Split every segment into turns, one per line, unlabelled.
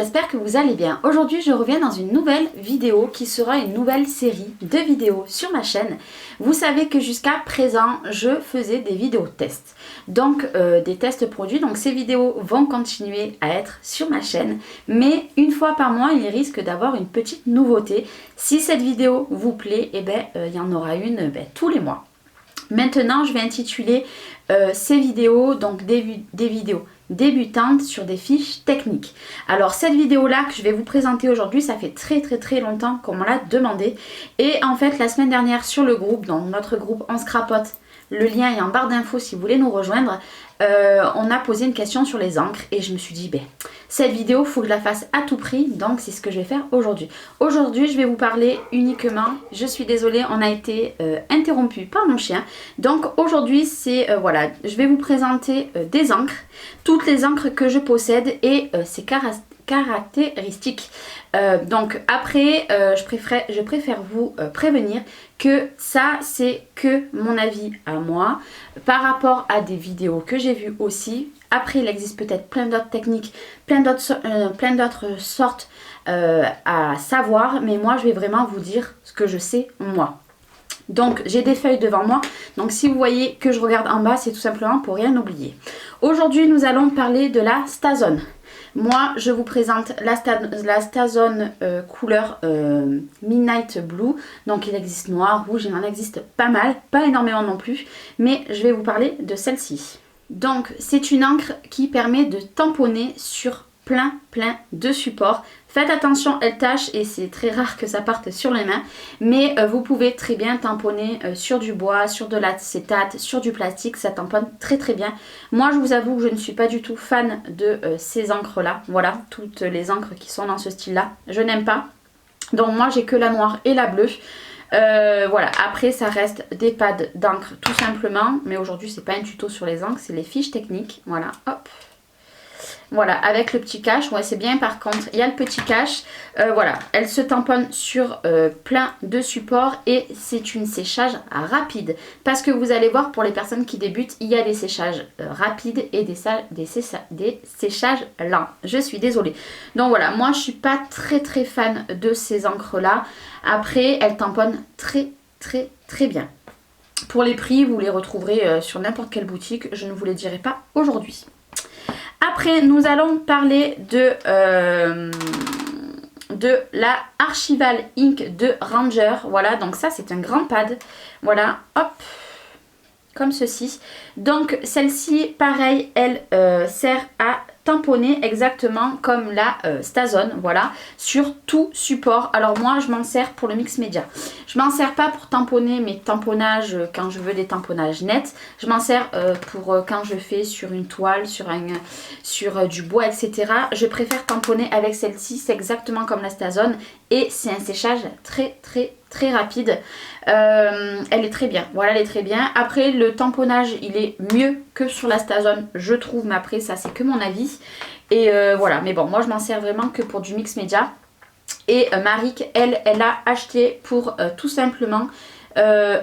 j'espère que vous allez bien. Aujourd'hui je reviens dans une nouvelle vidéo qui sera une nouvelle série de vidéos sur ma chaîne. Vous savez que jusqu'à présent je faisais des vidéos tests, donc des tests produits, donc ces vidéos vont continuer à être sur ma chaîne, mais une fois par mois il risque d'avoir une petite nouveauté. Si cette vidéo vous plaît, et il y en aura une tous les mois. Maintenant je vais intituler ces vidéos donc des vidéos débutantes sur des fiches techniques. Alors cette vidéo là que je vais vous présenter aujourd'hui, ça fait très longtemps qu'on me l'a demandé, et en fait la semaine dernière sur le groupe, dans notre groupe On se crapote, le lien est en barre d'infos si vous voulez nous rejoindre, on a posé une question sur les encres et je me suis dit cette vidéo faut que je la fasse à tout prix, donc c'est ce que je vais faire aujourd'hui. Aujourd'hui je vais vous parler uniquement, je suis désolée, on a été interrompu par mon chien, donc aujourd'hui c'est voilà, je vais vous présenter des encres, toutes les encres que je possède et ses caractéristiques. Donc après je préfère vous prévenir que ça c'est que mon avis à moi par rapport à des vidéos que j'ai vues aussi. Après il existe peut-être plein d'autres techniques, plein d'autres sortes à savoir, mais moi je vais vraiment vous dire ce que je sais moi. Donc j'ai des feuilles devant moi, donc si vous voyez que je regarde en bas, c'est tout simplement pour rien oublier. Aujourd'hui nous allons parler de la StaZone. Moi je vous présente la StaZone couleur Midnight Blue. Donc il existe noir, rouge, il en existe pas mal, pas énormément non plus, mais je vais vous parler de celle-ci. Donc c'est une encre qui permet de tamponner sur plein de supports. Faites attention, elle tâche et c'est très rare que ça parte sur les mains, mais vous pouvez très bien tamponner sur du bois, sur de l'acétate, sur du plastique, ça tamponne très bien. Moi je vous avoue que je ne suis pas du tout fan de ces encres là, voilà, toutes les encres qui sont dans ce style là, je n'aime pas. Donc moi j'ai que la noire et la bleue. Voilà, après ça reste des pads d'encre tout simplement, mais aujourd'hui c'est pas un tuto sur les encres, c'est les fiches techniques, voilà, hop. Voilà, avec le petit cache, ouais c'est bien, par contre il y a le petit cache, voilà, elle se tamponne sur plein de supports et c'est une séchage rapide. Parce que vous allez voir, pour les personnes qui débutent, il y a des séchages rapides et des séchages lents. Je suis désolée. Donc voilà, moi je suis pas très fan de ces encres là. Après, elles tamponnent très bien. Pour les prix, vous les retrouverez sur n'importe quelle boutique, je ne vous les dirai pas aujourd'hui. Après, nous allons parler de la Archival Ink de Ranger. Voilà, donc ça c'est un grand pad. Voilà, hop, comme ceci. Donc celle-ci, pareil, elle sert à tamponner exactement comme la StaZone, voilà, sur tout support. Alors moi je m'en sers pour le mix média. Je m'en sers pas pour tamponner mes tamponnages quand je veux des tamponnages nets. Je m'en sers pour quand je fais sur une toile, sur du bois, etc. Je préfère tamponner avec celle-ci, c'est exactement comme la StaZone et c'est un séchage très rapide. Elle est très bien, voilà, elle est très bien. Après le tamponnage il est mieux que sur la StaZone, je trouve, mais après ça c'est que mon avis. Et voilà, mais bon, moi je m'en sers vraiment que pour du mix média. Et Maric, elle a acheté pour tout simplement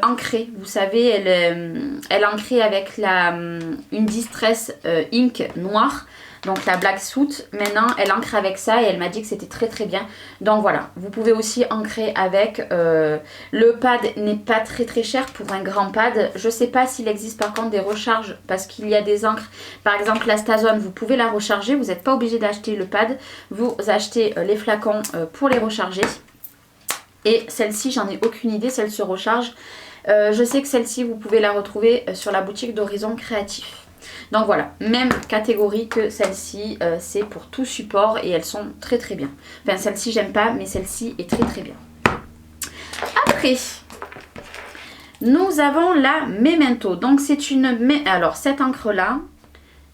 ancrer. Vous savez, elle ancrée avec une Distress Ink noire. Donc la Black Suit, maintenant elle ancre avec ça et elle m'a dit que c'était très bien. Donc voilà, vous pouvez aussi ancrer avec. Le pad n'est pas très cher pour un grand pad. Je sais pas s'il existe par contre des recharges, parce qu'il y a des encres. Par exemple la StaZone, vous pouvez la recharger. Vous n'êtes pas obligé d'acheter le pad. Vous achetez les flacons pour les recharger. Et celle-ci, j'en ai aucune idée, si elle se recharge. Je sais que celle-ci, vous pouvez la retrouver sur la boutique d'Horizon Créatif. Donc voilà, même catégorie que celle-ci, c'est pour tout support et elles sont très bien. Enfin celle-ci j'aime pas, mais celle-ci est très bien. Après, nous avons la Memento. Donc c'est alors cette encre là,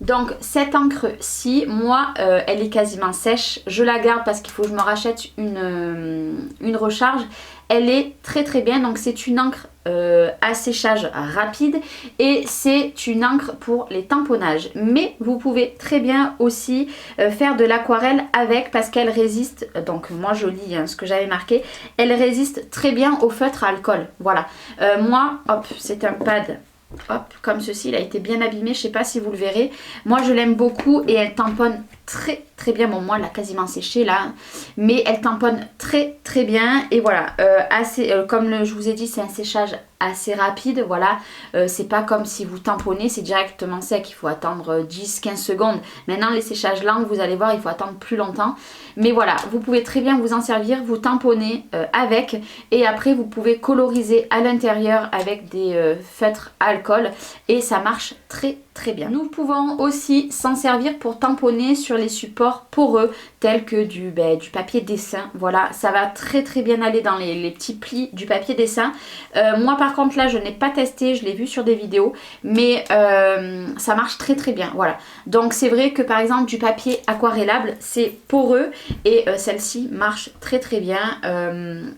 donc cette encre-ci, moi elle est quasiment sèche. Je la garde parce qu'il faut que je me rachète une recharge. Elle est très bien, donc c'est une encre à séchage rapide et c'est une encre pour les tamponnages. Mais vous pouvez très bien aussi faire de l'aquarelle avec, parce qu'elle résiste, donc moi je lis ce que j'avais marqué, elle résiste très bien au feutre à alcool. Voilà, moi hop, c'est un pad hop, comme ceci, il a été bien abîmé, je sais pas si vous le verrez. Moi je l'aime beaucoup et elle tamponne très très bien. Bon, moi elle a quasiment séché là, mais elle tamponne très très bien. Et voilà, comme je vous ai dit, c'est un séchage assez rapide, voilà. C'est pas comme si vous tamponnez, c'est directement sec, il faut attendre 10-15 secondes. Maintenant les séchages lents, vous allez voir, il faut attendre plus longtemps. Mais voilà, vous pouvez très bien vous en servir, vous tamponnez avec, et après vous pouvez coloriser à l'intérieur avec des feutres à alcool et ça marche très très bien. Nous pouvons aussi s'en servir pour tamponner sur les supports poreux tels que du papier dessin. Voilà, ça va très très bien aller dans les petits plis du papier dessin. Moi par contre là je n'ai pas testé, je l'ai vu sur des vidéos, mais ça marche très très bien. Voilà, donc c'est vrai que par exemple du papier aquarellable c'est poreux et celle-ci marche très très bien.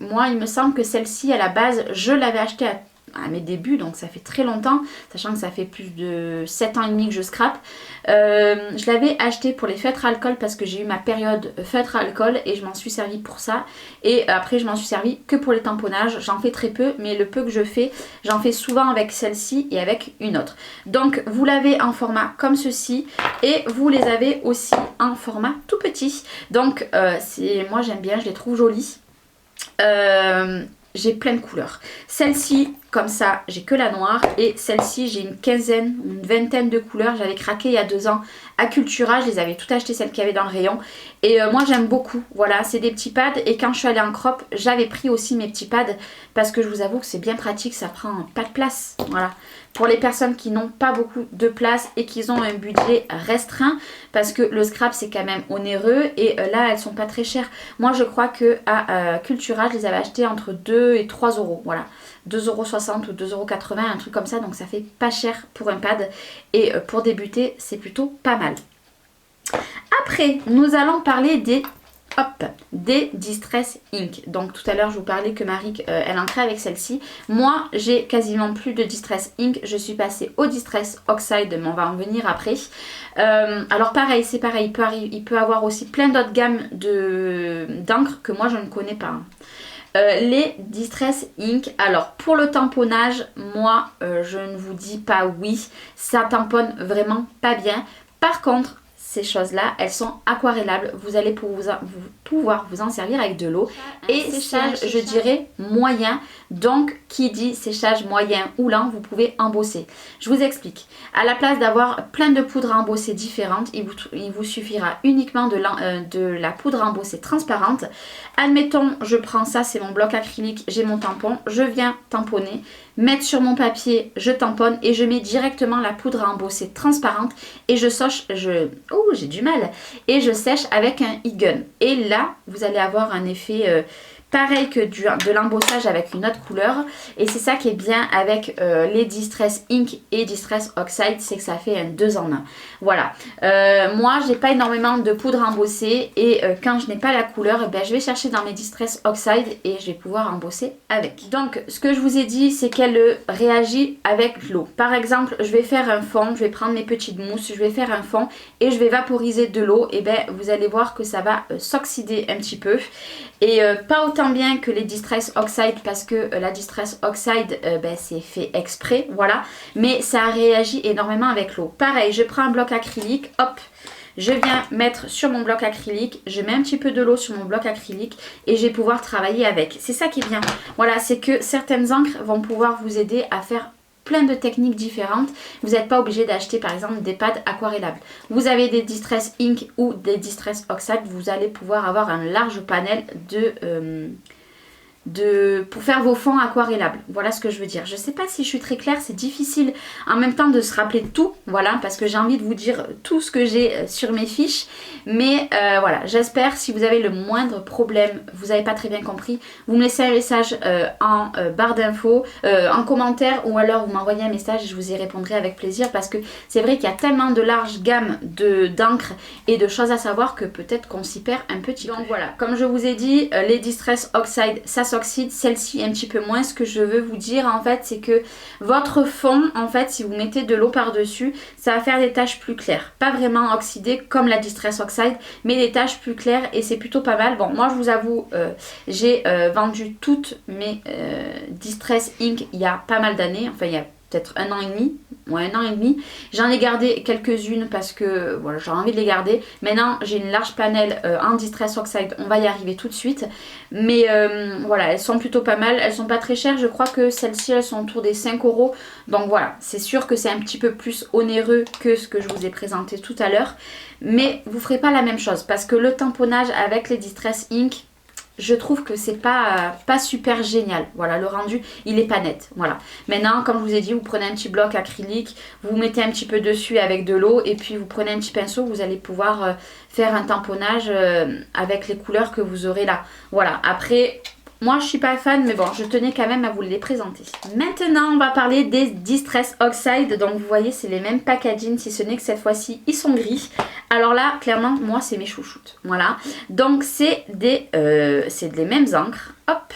Moi il me semble que celle-ci à la base je l'avais achetée à mes débuts, donc ça fait très longtemps, sachant que ça fait plus de 7 ans et demi que je scrape. Je l'avais acheté pour les feutres à alcool parce que j'ai eu ma période feutre à alcool et je m'en suis servi pour ça. Et après je m'en suis servi que pour les tamponnages, j'en fais très peu, mais le peu que je fais, j'en fais souvent avec celle-ci et avec une autre. Donc vous l'avez en format comme ceci et vous les avez aussi en format tout petit. Donc moi j'aime bien, je les trouve jolies. J'ai plein de couleurs. Celle-ci, comme ça, j'ai que la noire. Et celle-ci, j'ai une vingtaine de couleurs. J'avais craqué il y a 2 ans à Cultura. Je les avais toutes achetées, celles qu'il y avait dans le rayon. Et moi, j'aime beaucoup. Voilà, c'est des petits pads. Et quand je suis allée en crop, j'avais pris aussi mes petits pads. Parce que je vous avoue que c'est bien pratique. Ça prend pas de place. Voilà. Pour les personnes qui n'ont pas beaucoup de place et qui ont un budget restreint. Parce que le scrap, c'est quand même onéreux. Et là, elles sont pas très chères. Moi, je crois que à Cultura, je les avais achetées entre 2 et 3 euros. Voilà. 2,60 € ou 2,80 €, un truc comme ça, donc ça fait pas cher pour un pad et pour débuter c'est plutôt pas mal. Après nous allons parler des Distress Ink. Donc tout à l'heure je vous parlais que Marie elle ancrait avec celle-ci. Moi j'ai quasiment plus de Distress Ink, je suis passée au Distress Oxide, mais on va en venir après. Alors pareil, c'est pareil, il peut avoir aussi plein d'autres gammes d'encre que moi je ne connais pas. Les Distress Ink, alors pour le tamponnage, moi je ne vous dis pas oui, ça tamponne vraiment pas bien. Par contre, ces choses-là, elles sont aquarellables, vous allez pouvoir vous en servir avec de l'eau. Et séchage, je dirais moyen, donc qui dit séchage moyen ou lent, vous pouvez embosser. Je vous explique. À la place d'avoir plein de poudres à embosser différentes, il vous suffira uniquement de la poudre à embosser transparente. Admettons, je prends ça, c'est mon bloc acrylique, j'ai mon tampon, je viens tamponner, mettre sur mon papier, je tamponne et je mets directement la poudre à embosser transparente et je j'ai du mal, et je sèche avec un heat gun. Et là, vous allez avoir un effet pareil que de l'embossage avec une autre couleur. Et c'est ça qui est bien avec les Distress Ink et Distress Oxide, c'est que ça fait un 2 en 1. Voilà. Moi, j'ai pas énormément de poudre à embosser et quand je n'ai pas la couleur, je vais chercher dans mes Distress Oxide et je vais pouvoir embosser avec. Donc, ce que je vous ai dit, c'est qu'elle réagit avec l'eau. Par exemple, je vais faire un fond, je vais prendre mes petites mousses, je vais faire un fond et je vais vaporiser de l'eau. Et vous allez voir que ça va s'oxyder un petit peu. Et pas autant bien que les Distress Oxide parce que la Distress Oxide c'est fait exprès, voilà, mais ça réagit énormément avec l'eau. Pareil, je prends un bloc acrylique, hop, je viens mettre sur mon bloc acrylique, je mets un petit peu de l'eau sur mon bloc acrylique et je vais pouvoir travailler avec. C'est ça qui est bien, voilà, c'est que certaines encres vont pouvoir vous aider à faire plein de techniques différentes. Vous n'êtes pas obligé d'acheter par exemple des pads aquarellables. Vous avez des Distress Ink ou des Distress Oxide, vous allez pouvoir avoir un large panel pour faire vos fonds aquarellables. Voilà ce que je veux dire. Je sais pas si je suis très claire, c'est difficile en même temps de se rappeler de tout, voilà, parce que j'ai envie de vous dire tout ce que j'ai sur mes fiches, mais voilà, j'espère. Si vous avez le moindre problème, vous n'avez pas très bien compris, vous me laissez un message en barre d'infos, en commentaire, ou alors vous m'envoyez un message et je vous y répondrai avec plaisir, parce que c'est vrai qu'il y a tellement de larges gammes d'encre et de choses à savoir que peut-être qu'on s'y perd un petit peu. Donc voilà, comme je vous ai dit, les Distress Oxide, ça s'oxyde, celle-ci un petit peu moins. Ce que je veux vous dire en fait, c'est que votre fond, en fait, si vous mettez de l'eau par-dessus, ça va faire des taches plus claires. Pas vraiment oxydées comme la Distress Oxide, mais des taches plus claires et c'est plutôt pas mal. Bon, moi je vous avoue, j'ai vendu toutes mes Distress Ink il y a pas mal d'années, enfin il y a peut-être 1 an et demi. Ouais, 1 an et demi. J'en ai gardé quelques-unes parce que voilà, j'ai envie de les garder. Maintenant, j'ai une large panel en Distress Oxide. On va y arriver tout de suite. Mais voilà, elles sont plutôt pas mal. Elles sont pas très chères. Je crois que celles-ci, elles sont autour des 5 euros. Donc voilà, c'est sûr que c'est un petit peu plus onéreux que ce que je vous ai présenté tout à l'heure. Mais vous ferez pas la même chose parce que le tamponnage avec les Distress Ink, je trouve que c'est pas super génial. Voilà, le rendu, il est pas net. Voilà. Maintenant, comme je vous ai dit, vous prenez un petit bloc acrylique, vous mettez un petit peu dessus avec de l'eau et puis vous prenez un petit pinceau, vous allez pouvoir faire un tamponnage avec les couleurs que vous aurez là. Voilà. Après, moi je suis pas fan, mais bon, je tenais quand même à vous les présenter. Maintenant, on va parler des Distress Oxide. Donc vous voyez, c'est les mêmes packaging, si ce n'est que cette fois-ci, ils sont gris. Alors là, clairement, moi, c'est mes chouchoutes. Voilà. Donc c'est les mêmes encres. Hop.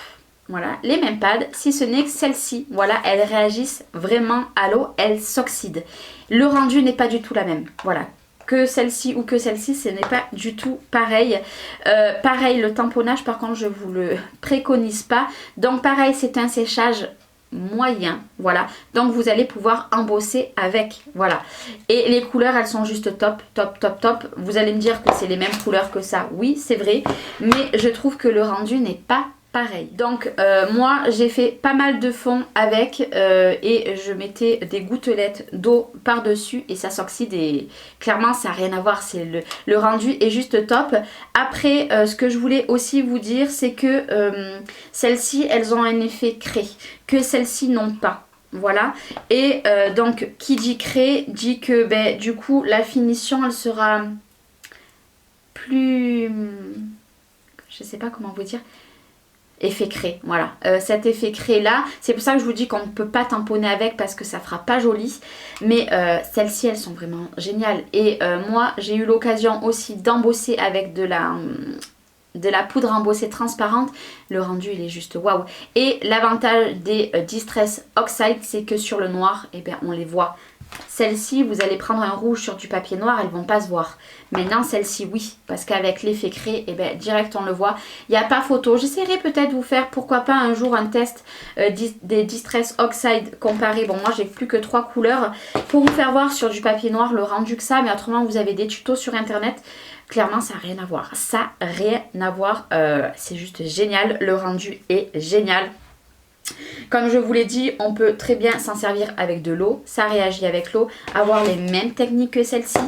Voilà, les mêmes pads, si ce n'est que celles-ci, voilà, elles réagissent vraiment à l'eau, elles s'oxydent. Le rendu n'est pas du tout la même. Voilà. Que celle-ci ou que celle-ci, ce n'est pas du tout pareil. Pareil, le tamponnage, par contre, je vous le préconise pas. Donc pareil, c'est un séchage moyen, voilà. Donc vous allez pouvoir embosser avec, voilà. Et les couleurs, elles sont juste top, top, top, top. Vous allez me dire que c'est les mêmes couleurs que ça. Oui, c'est vrai. Mais je trouve que le rendu n'est pas pareil. Donc moi j'ai fait pas mal de fond avec et je mettais des gouttelettes d'eau par dessus et ça s'oxyde et clairement ça n'a rien à voir, c'est le rendu est juste top. Après ce que je voulais aussi vous dire, c'est que celles-ci elles ont un effet craie que celles-ci n'ont pas. Voilà, et donc qui dit craie dit que ben, du coup la finition elle sera plus, je sais pas comment vous dire, effet craie, voilà. Cet effet craie là, c'est pour ça que je vous dis qu'on ne peut pas tamponner avec parce que ça fera pas joli. Mais celles-ci, elles sont vraiment géniales. Et moi, j'ai eu l'occasion aussi d'embosser avec de la poudre embossée transparente. Le rendu, il est juste waouh. Et l'avantage des Distress Oxide, c'est que sur le noir, eh bien, on les voit. Celles-ci, vous allez prendre un rouge sur du papier noir, elles vont pas se voir. Maintenant, celle-ci, oui, parce qu'avec l'effet craie, eh ben, direct on le voit. Il n'y a pas photo. J'essaierai peut-être de vous faire, pourquoi pas un jour, un test des Distress Oxide comparé. Bon, moi, j'ai plus que 3 couleurs pour vous faire voir sur du papier noir le rendu que ça. Mais autrement, vous avez des tutos sur Internet. Clairement, ça n'a rien à voir. Ça n'a rien à voir. C'est juste génial. Le rendu est génial. Comme je vous l'ai dit, on peut très bien s'en servir avec de l'eau, ça réagit avec l'eau, avoir les mêmes techniques que celle-ci.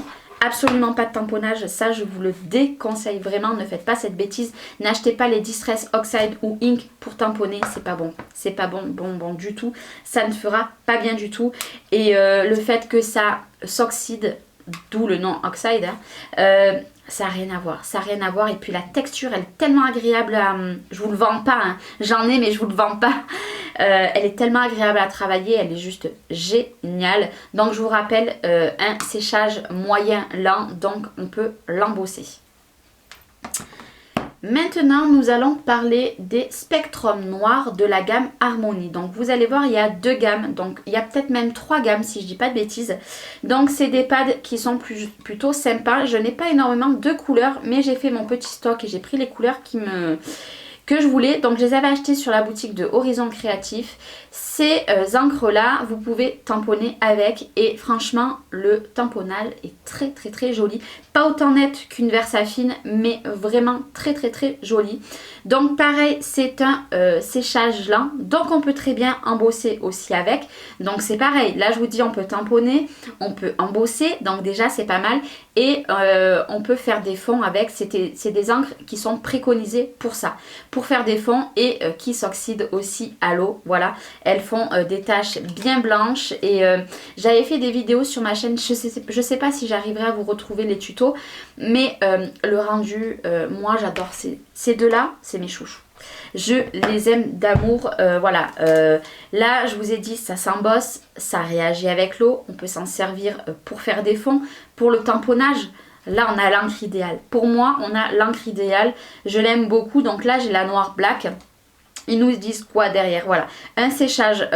Absolument pas de tamponnage, ça je vous le déconseille vraiment, ne faites pas cette bêtise. N'achetez pas les Distress Oxide ou Ink pour tamponner, c'est pas bon. C'est pas bon du tout, ça ne fera pas bien du tout. Et le fait que ça s'oxyde, d'où le nom Oxide, hein, ça n'a rien à voir, ça n'a rien à voir. Et puis la texture, elle est tellement agréable à... Je vous le vends pas, hein. J'en ai mais je vous le vends pas. Elle est tellement agréable à travailler, elle est juste géniale. Donc je vous rappelle, un séchage moyen lent, donc on peut l'embosser. Maintenant, nous allons parler des spectrums noirs de la gamme Harmony. Donc, vous allez voir, il y a 2 gammes. Donc, il y a peut-être même 3 gammes, si je dis pas de bêtises. Donc, c'est des pads qui sont plutôt sympas. Je n'ai pas énormément de couleurs, mais j'ai fait mon petit stock et j'ai pris les couleurs que je voulais. Donc, je les avais achetées sur la boutique de Horizon Créatif. Ces encres-là, vous pouvez tamponner avec. Et franchement, le tamponnage est très, très, très joli. Pas autant net qu'une Versafine, mais vraiment très très très joli. Donc pareil, c'est un séchage lent, donc on peut très bien embosser aussi avec. Donc c'est pareil, là je vous dis on peut tamponner, on peut embosser, donc déjà c'est pas mal. Et on peut faire des fonds avec, c'est des encres qui sont préconisées pour ça. Pour faire des fonds et qui s'oxydent aussi à l'eau, voilà. Elles font des taches bien blanches et j'avais fait des vidéos sur ma chaîne, je sais pas si j'arriverai à vous retrouver les tutos. Mais le rendu, moi j'adore ces deux-là, c'est mes chouchous. Je les aime d'amour, voilà. Là, je vous ai dit, ça s'embosse, ça réagit avec l'eau. On peut s'en servir pour faire des fonds, pour le tamponnage. Là, on a l'encre idéale. Pour moi, on a l'encre idéale. Je l'aime beaucoup. Donc là, j'ai la noire black. Ils nous disent quoi derrière? Voilà, un séchage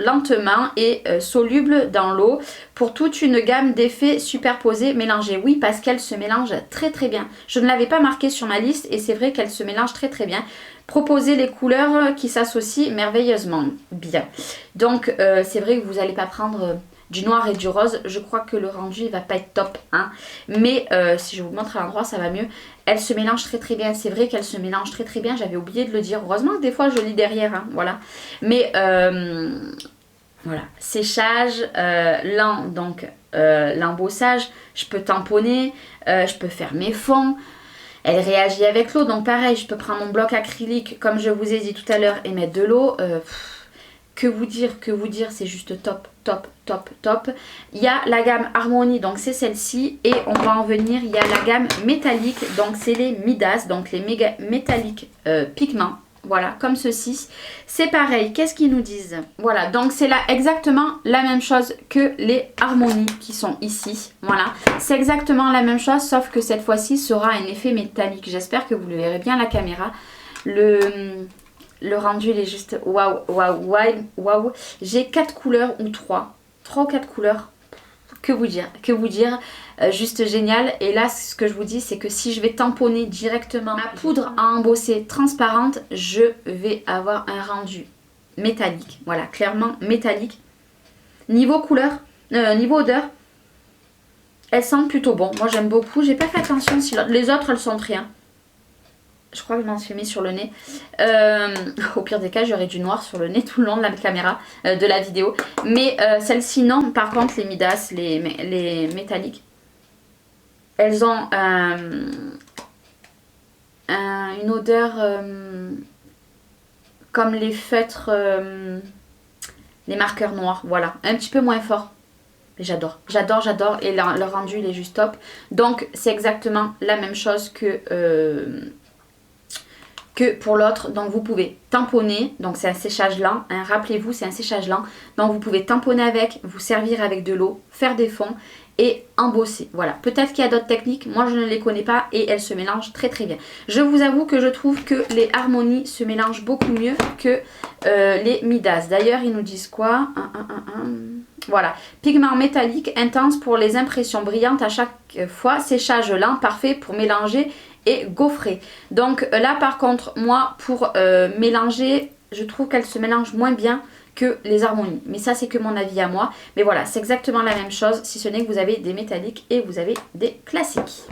lentement et soluble dans l'eau pour toute une gamme d'effets superposés mélangés. Oui, parce qu'elle se mélange très très bien. Je ne l'avais pas marqué sur ma liste et c'est vrai qu'elle se mélange très très bien. Proposer les couleurs qui s'associent merveilleusement bien. Donc c'est vrai que vous n'allez pas prendre du noir et du rose. Je crois que le rendu il va pas être top, hein. Mais si je vous montre à l'endroit ça va mieux. Elle se mélange très très bien. C'est vrai qu'elle se mélange très très bien. J'avais oublié de le dire. Heureusement que des fois je lis derrière, hein, voilà. Mais voilà, séchage lent, donc l'embossage. Je peux tamponner, je peux faire mes fonds. Elle réagit avec l'eau, donc pareil, je peux prendre mon bloc acrylique, comme je vous ai dit tout à l'heure, et mettre de l'eau. Que vous dire, c'est juste top, top, top, top. Il y a la gamme Harmonie, donc c'est celle-ci, et on va en venir, il y a la gamme métallique, donc c'est les Midas, donc les méga métalliques pigments. Voilà, comme ceci. C'est pareil, qu'est-ce qu'ils nous disent? Voilà, donc c'est là exactement la même chose que les harmonies qui sont ici. Voilà, c'est exactement la même chose, sauf que cette fois-ci sera un effet métallique. J'espère que vous le verrez bien à la caméra. Le rendu, il est juste waouh, waouh, waouh, waouh. J'ai 4 couleurs ou 3 ou 4 couleurs. Que vous dire, juste génial. Et là ce que je vous dis c'est que si je vais tamponner directement ma poudre à embosser transparente, je vais avoir un rendu métallique, voilà, clairement métallique. Niveau couleur, niveau odeur, elles sentent plutôt bon, moi j'aime beaucoup. J'ai pas fait attention si les autres elles sentent rien. Je crois que je m'en suis mis sur le nez. Au pire des cas, j'aurai du noir sur le nez tout le long de la caméra, de la vidéo. Mais celle-ci, non. Par contre, les Midas, les métalliques, elles ont une odeur comme les feutres, les marqueurs noirs. Voilà, un petit peu moins fort. J'adore, j'adore, j'adore. Et le rendu, il est juste top. Donc, c'est exactement la même chose que pour l'autre. Donc vous pouvez tamponner, donc c'est un séchage lent, hein, rappelez-vous c'est un séchage lent, donc vous pouvez tamponner avec, vous servir avec de l'eau, faire des fonds et embosser. Voilà, peut-être qu'il y a d'autres techniques, moi je ne les connais pas et elles se mélangent très très bien. Je vous avoue que je trouve que les harmonies se mélangent beaucoup mieux que les Midas. D'ailleurs ils nous disent quoi? Voilà, pigment métallique intense pour les impressions brillantes à chaque fois, séchage lent, parfait pour mélanger et gaufrer. Donc là par contre moi pour mélanger, je trouve qu'elle se mélange moins bien que les harmonies, mais ça c'est que mon avis à moi. Mais voilà, c'est exactement la même chose, si ce n'est que vous avez des métalliques et vous avez des classiques.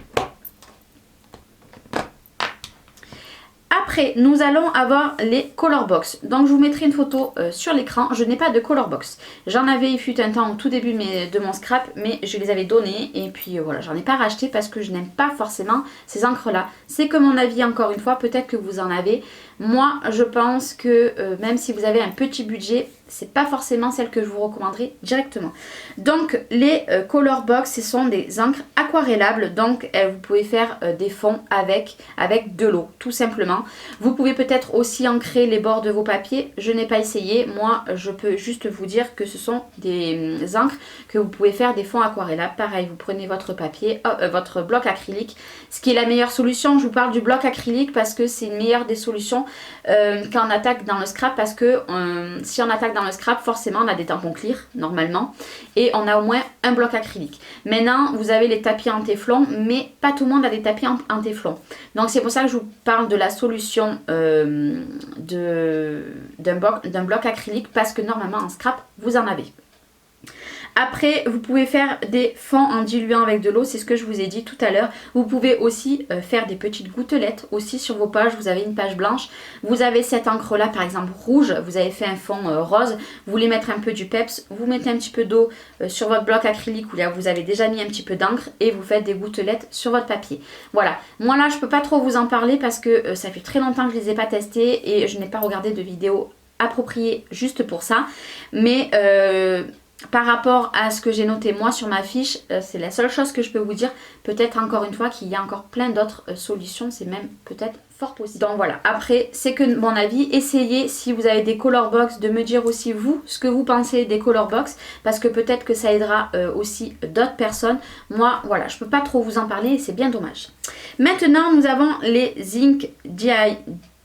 Après, nous allons avoir les color box. Donc, je vous mettrai une photo sur l'écran. Je n'ai pas de color box. J'en avais, il fut un temps au tout début de mon scrap, mais je les avais donnés. Et puis voilà, j'en ai pas racheté parce que je n'aime pas forcément ces encres-là. C'est que mon avis, encore une fois, peut-être que vous en avez. Moi, je pense que même si vous avez un petit budget, c'est pas forcément celle que je vous recommanderais directement. Donc les color box, ce sont des encres aquarellables, donc vous pouvez faire des fonds avec de l'eau tout simplement. Vous pouvez peut-être aussi ancrer les bords de vos papiers, je n'ai pas essayé, moi je peux juste vous dire que ce sont des encres que vous pouvez faire des fonds aquarellables. Pareil, vous prenez votre papier, votre bloc acrylique, ce qui est la meilleure solution. Je vous parle du bloc acrylique parce que c'est une meilleure des solutions quand on attaque dans le scrap, parce que si on attaque dans le scrap, forcément on a des tampons clear normalement et on a au moins un bloc acrylique. Maintenant vous avez les tapis en téflon, mais pas tout le monde a des tapis en téflon, donc c'est pour ça que je vous parle de la solution d'un bloc acrylique, parce que normalement en scrap vous en avez. Après, vous pouvez faire des fonds en diluant avec de l'eau, c'est ce que je vous ai dit tout à l'heure. Vous pouvez aussi faire des petites gouttelettes aussi sur vos pages. Vous avez une page blanche, vous avez cette encre là par exemple rouge, vous avez fait un fond rose, vous voulez mettre un peu du peps, vous mettez un petit peu d'eau sur votre bloc acrylique où là vous avez déjà mis un petit peu d'encre et vous faites des gouttelettes sur votre papier. Voilà, moi là je peux pas trop vous en parler parce que ça fait très longtemps que je les ai pas testés et je n'ai pas regardé de vidéo appropriée juste pour ça. Mais par rapport à ce que j'ai noté moi sur ma fiche, c'est la seule chose que je peux vous dire. Peut-être encore une fois qu'il y a encore plein d'autres solutions, c'est même peut-être fort possible. Donc voilà, après c'est que mon avis, essayez si vous avez des color box de me dire aussi vous ce que vous pensez des color box, parce que peut-être que ça aidera aussi d'autres personnes. Moi voilà, je peux pas trop vous en parler et c'est bien dommage. Maintenant nous avons les Ink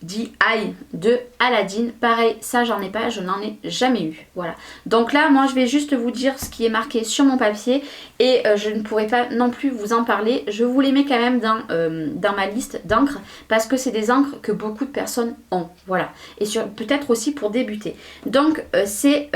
Eye de Aladdin. Pareil, ça j'en ai pas, je n'en ai jamais eu. Voilà. Donc là, moi je vais juste vous dire ce qui est marqué sur mon papier et je ne pourrai pas non plus vous en parler. Je vous les mets quand même dans ma liste d'encres parce que c'est des encres que beaucoup de personnes ont. Voilà. Et peut-être aussi pour débuter. Donc ces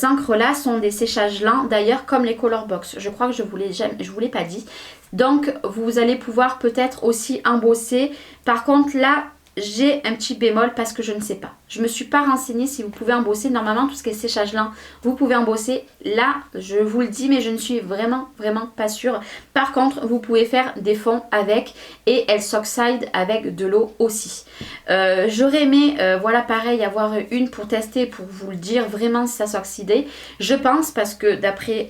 encres là sont des séchages lents d'ailleurs comme les Color Box. Je crois que je vous l'ai pas dit. Donc vous allez pouvoir peut-être aussi embosser. Par contre là, j'ai un petit bémol parce que je ne sais pas. Je ne me suis pas renseignée si vous pouvez embosser. Normalement, tout ce qui est séchage lent, vous pouvez embosser. Là, je vous le dis, mais je ne suis vraiment pas sûre. Par contre, vous pouvez faire des fonds avec et elles s'oxydent avec de l'eau aussi. J'aurais aimé, voilà, pareil, avoir une pour tester, pour vous le dire vraiment si ça s'oxydait. Je pense parce que d'après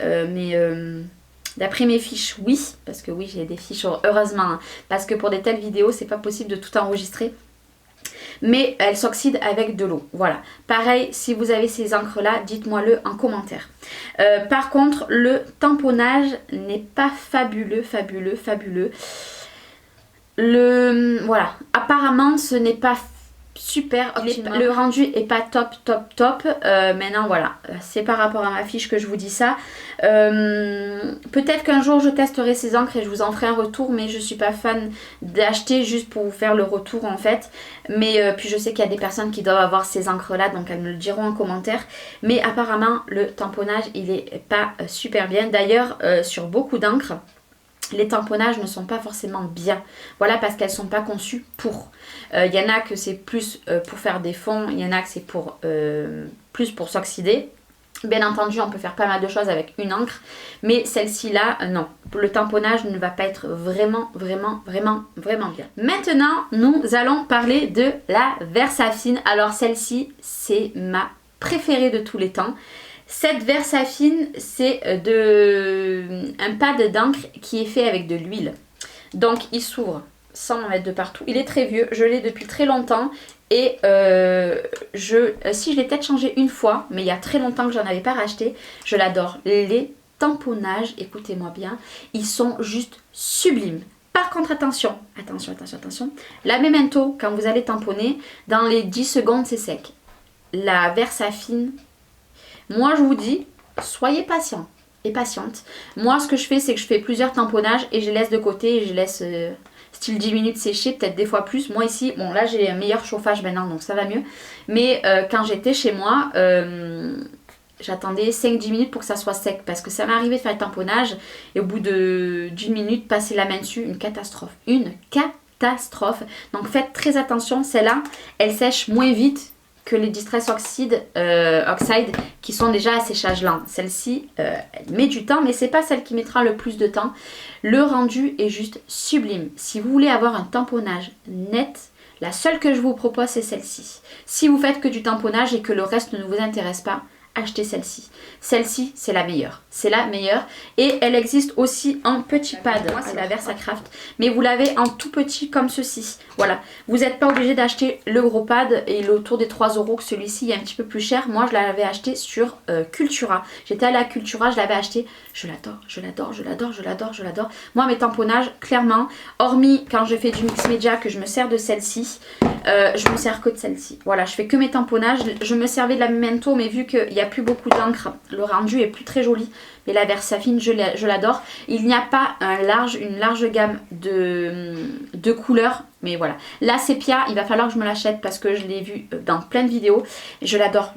mes fiches, oui, parce que oui, j'ai des fiches, heureusement, hein, parce que pour des telles vidéos, c'est pas possible de tout enregistrer. Mais elle s'oxyde avec de l'eau. Voilà. Pareil, si vous avez ces encres-là, dites-moi-le en commentaire. Par contre, le tamponnage n'est pas fabuleux. Voilà. Apparemment, ce n'est pas super optimal. Le rendu est pas top. Maintenant, voilà. C'est par rapport à ma fiche que je vous dis ça. Peut-être qu'un jour je testerai ces encres et je vous en ferai un retour, mais je suis pas fan d'acheter juste pour vous faire le retour en fait. Mais puis je sais qu'il y a des personnes qui doivent avoir ces encres là, donc elles me le diront en commentaire. Mais apparemment le tamponnage il est pas super bien. D'ailleurs sur beaucoup d'encres, les tamponnages ne sont pas forcément bien. Voilà, parce qu'elles ne sont pas conçues pour. Il y en a que c'est plus pour faire des fonds, il y en a que c'est pour plus pour s'oxyder. Bien entendu, on peut faire pas mal de choses avec une encre, mais celle-ci là, non. Le tamponnage ne va pas être vraiment bien. Maintenant, nous allons parler de la Versafine. Alors celle-ci, c'est ma préférée de tous les temps. Cette Versafine, c'est un pad d'encre qui est fait avec de l'huile. Donc il s'ouvre sans en mettre de partout. Il est très vieux, je l'ai depuis très longtemps. Et si je l'ai peut-être changé une fois, mais il y a très longtemps que j'en avais pas racheté, je l'adore. Les tamponnages, écoutez-moi bien, ils sont juste sublimes. Par contre, attention, la Memento, quand vous allez tamponner, dans les 10 secondes, c'est sec. La Versafine, moi je vous dis, soyez patient et patiente. Moi, ce que je fais, c'est que je fais plusieurs tamponnages et je les laisse de côté et je laisse style 10 minutes sécher, peut-être des fois plus. Moi ici, bon là j'ai un meilleur chauffage maintenant, donc ça va mieux. Mais quand j'étais chez moi, j'attendais 5-10 minutes pour que ça soit sec. Parce que ça m'est arrivé de faire le tamponnage et au bout d'une minute, passer la main dessus, une catastrophe. Donc faites très attention, celle-là, elle sèche moins vite que les Distress Oxide qui sont déjà à séchage lent. Celle-ci, elle met du temps, mais c'est pas celle qui mettra le plus de temps. Le rendu est juste sublime. Si vous voulez avoir un tamponnage net, la seule que je vous propose, c'est celle-ci. Si vous faites que du tamponnage et que le reste ne vous intéresse pas, achetez celle-ci. Celle-ci, c'est la meilleure. C'est la meilleure. Et elle existe aussi en petit pad. Moi, c'est la Versacraft. Mais vous l'avez en tout petit comme ceci. Voilà. Vous n'êtes pas obligé d'acheter le gros pad et autour des 3 € que celui-ci est un petit peu plus cher. Moi, je l'avais acheté sur Cultura. J'étais allée à Cultura, je l'avais acheté. Je l'adore. Moi, mes tamponnages, clairement, hormis quand je fais du mix média que je me sers de celle-ci, je me sers que de celle-ci. Voilà, je fais que mes tamponnages. Je me servais de la Memento, mais vu qu'il n'y a plus beaucoup d'encre, le rendu est plus très joli. Mais la Versafine, je l'adore. Il n'y a pas une large gamme de couleurs. Mais voilà. La sépia, il va falloir que je me l'achète parce que je l'ai vu dans plein de vidéos. Je l'adore.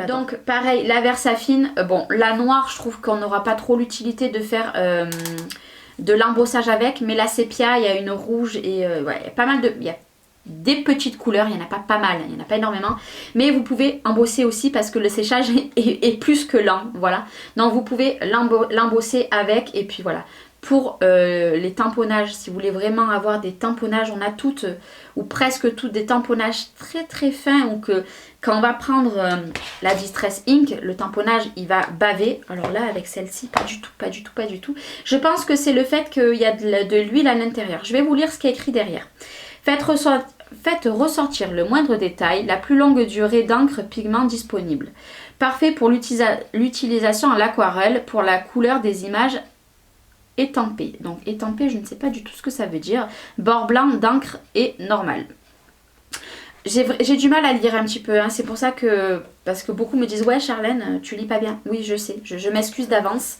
Donc pareil, la Versafine, bon, la noire, je trouve qu'on n'aura pas trop l'utilité de faire de l'embossage avec. Mais la sépia, il y a une rouge et ouais, il y a pas mal de... Il y a des petites couleurs, il n'y en a pas mal, il n'y en a pas énormément, mais vous pouvez embosser aussi parce que le séchage est plus que lent, voilà. Donc vous pouvez l'embosser avec et puis voilà. Pour les tamponnages, si vous voulez vraiment avoir des tamponnages, on a toutes ou presque toutes des tamponnages très fins ou que quand on va prendre la Distress Ink, le tamponnage il va baver. Alors là avec celle-ci pas du tout. Je pense que c'est le fait qu'il y a de l'huile à l'intérieur. Je vais vous lire ce qui est écrit derrière. Faites ressortir le moindre détail, la plus longue durée d'encre pigment disponible. Parfait pour l'utilisation à l'aquarelle pour la couleur des images étampées. Donc étampées, je ne sais pas du tout ce que ça veut dire. Bord blanc d'encre et normal. j'ai du mal à lire un petit peu, hein. C'est pour ça que... Parce que beaucoup me disent, ouais Charlène, tu lis pas bien. Oui, je sais, je m'excuse d'avance.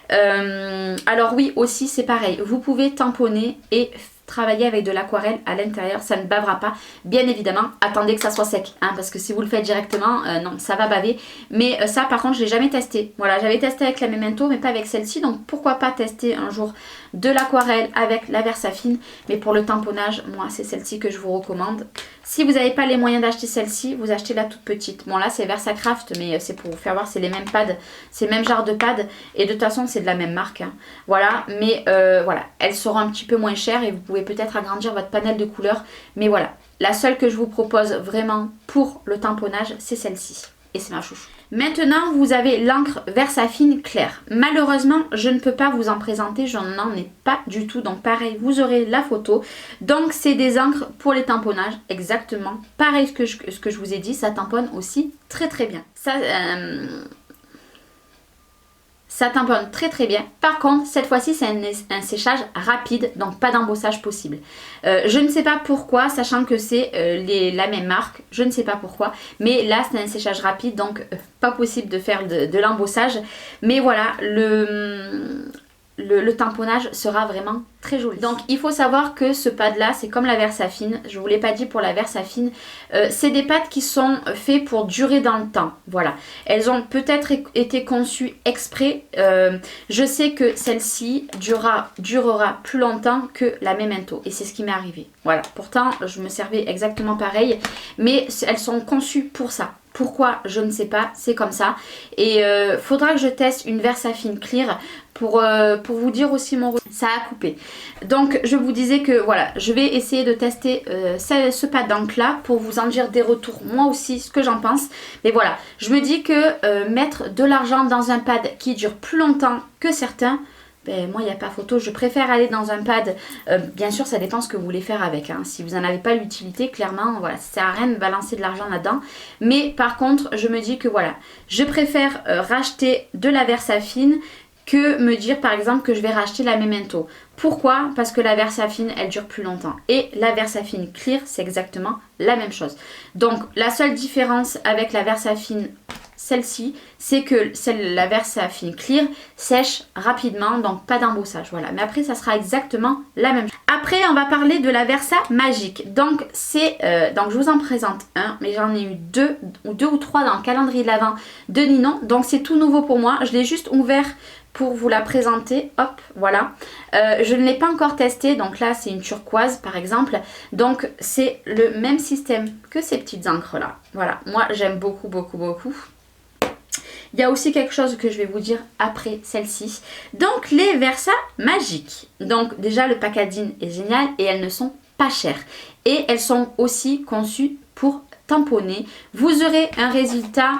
Alors oui, aussi c'est pareil. Vous pouvez tamponner et travailler avec de l'aquarelle à l'intérieur, ça ne bavera pas. Bien évidemment, attendez que ça soit sec, hein, parce que si vous le faites directement, non, ça va baver. Mais ça par contre, je l'ai jamais testé. Voilà, j'avais testé avec la Memento, mais pas avec celle-ci. Donc pourquoi pas tester un jour de l'aquarelle avec la Versafine. Mais pour le tamponnage, moi c'est celle-ci que je vous recommande. Si vous n'avez pas les moyens d'acheter celle-ci, vous achetez la toute petite. Bon là c'est Versacraft, mais c'est pour vous faire voir, c'est les mêmes pads, c'est le même genre de pads. Et de toute façon c'est de la même marque, hein. Voilà, mais voilà, elles seront un petit peu moins chères et vous pouvez peut-être agrandir votre panel de couleurs. Mais voilà, la seule que je vous propose vraiment pour le tamponnage, c'est celle-ci. Et c'est ma chouchou. Maintenant, vous avez l'encre Versafine claire. Malheureusement, je ne peux pas vous en présenter, je n'en ai pas du tout. Donc pareil, vous aurez la photo. Donc c'est des encres pour les tamponnages, exactement. Pareil ce que je vous ai dit, ça tamponne aussi très très bien. Ça tamponne très très bien. Par contre, cette fois-ci, c'est un séchage rapide, donc pas d'embossage possible. Je ne sais pas pourquoi, sachant que c'est la même marque, je ne sais pas pourquoi. Mais là, c'est un séchage rapide, donc pas possible de faire de l'embossage. Mais voilà, le tamponnage sera vraiment très joli. Donc il faut savoir que ce pad là c'est comme la Versafine, je vous l'ai pas dit pour la Versafine, c'est des pads qui sont faits pour durer dans le temps. Voilà, elles ont peut-être été conçues exprès. Je sais que celle-ci durera plus longtemps que la Memento et c'est ce qui m'est arrivé. Voilà, pourtant je me servais exactement pareil, mais elles sont conçues pour ça. Pourquoi? Je ne sais pas, c'est comme ça. Et faudra que je teste une Versafine Clear pour vous dire aussi mon retour. Ça a coupé. Donc je vous disais que voilà, je vais essayer de tester ce pad d'encre là pour vous en dire des retours, moi aussi, ce que j'en pense. Mais voilà, je me dis que mettre de l'argent dans un pad qui dure plus longtemps que certains, ben, moi il n'y a pas photo, je préfère aller dans un pad, bien sûr ça dépend ce que vous voulez faire avec, hein. Si vous n'en avez pas l'utilité, clairement voilà, ça sert à rien de balancer de l'argent là-dedans. Mais par contre je me dis que voilà, je préfère racheter de la Versafine que me dire par exemple que je vais racheter la Memento. Pourquoi? Parce que la Versafine elle dure plus longtemps et la Versafine Clear c'est exactement la même chose. Donc la seule différence avec la Versafine celle-ci, c'est que la Versafine Clear sèche rapidement, donc pas d'embossage, voilà. Mais après, ça sera exactement la même chose. Après, on va parler de la Versa Magique. Donc, donc je vous en présente un, mais j'en ai eu deux ou trois dans le calendrier de l'Avent de Ninon. Donc, c'est tout nouveau pour moi. Je l'ai juste ouvert pour vous la présenter, hop, voilà. Je ne l'ai pas encore testé, donc là c'est une turquoise par exemple. Donc c'est le même système que ces petites encres là. Voilà, moi j'aime beaucoup, beaucoup, beaucoup. Il y a aussi quelque chose que je vais vous dire après celle-ci. Donc les Versa Magiques. Donc déjà le packaging est génial et elles ne sont pas chères. Et elles sont aussi conçues pour tamponner. Vous aurez un résultat...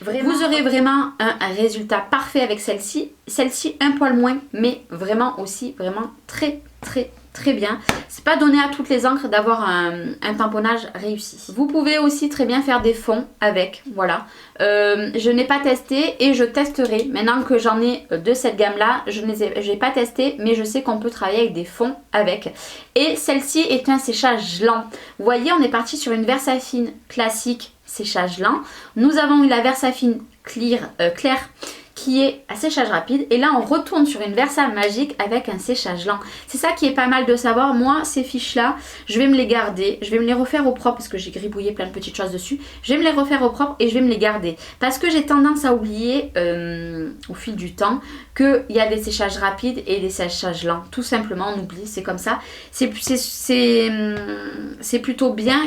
Vous aurez vraiment un résultat parfait avec celle-ci. Celle-ci un poil moins, mais vraiment aussi vraiment très très très bien. C'est pas donné à toutes les encres d'avoir un tamponnage réussi. Vous pouvez aussi très bien faire des fonds avec, voilà. Je n'ai pas testé et je testerai. Maintenant que j'en ai de cette gamme-là, je n'ai pas testé, mais je sais qu'on peut travailler avec des fonds avec. Et celle-ci est un séchage lent. Vous voyez, on est parti sur une Versafine classique, séchage lent. Nous avons eu la Versafine claire qui est à séchage rapide et là on retourne sur une Versa Magique avec un séchage lent. C'est ça qui est pas mal de savoir. Moi ces fiches là je vais me les garder, je vais me les refaire au propre parce que j'ai gribouillé plein de petites choses dessus. Je vais me les refaire au propre et je vais me les garder parce que j'ai tendance à oublier au fil du temps qu'il y a des séchages rapides et des séchages lents. Tout simplement on oublie, c'est comme ça. C'est plutôt bien